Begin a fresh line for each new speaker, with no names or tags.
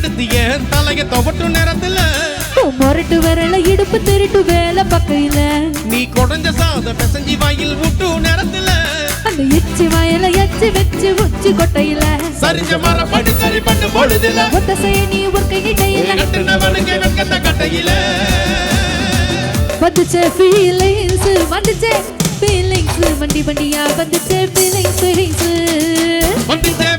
எடுத்து என் தலைய துவட்டு நேரத்துல
மொரட்டு விரல இடுப்பு திருட்டு வேலை பக்கையில
நீ கொடைஞ்ச சாத பிசைஞ்சி வாயில் விட்டு நேரத்துல
அந்த எச்சி வயல எச்சி வச்சு உச்சி கொட்டையில
சரிஞ்ச மர படி சரி பண்ணு பொழுதுல
ஒத்த செய்ய நீ ஒரு கையில
கட்டுனவனுக்கு வெட்கத்த கட்டையில
வந்துச்சே ஃபீலிங்ஸ் வந்துச்சே ஃபீலிங்ஸ் வண்டி வண்டியா வந்துச்சே ஃபீலிங்ஸ்
வந்துச்சே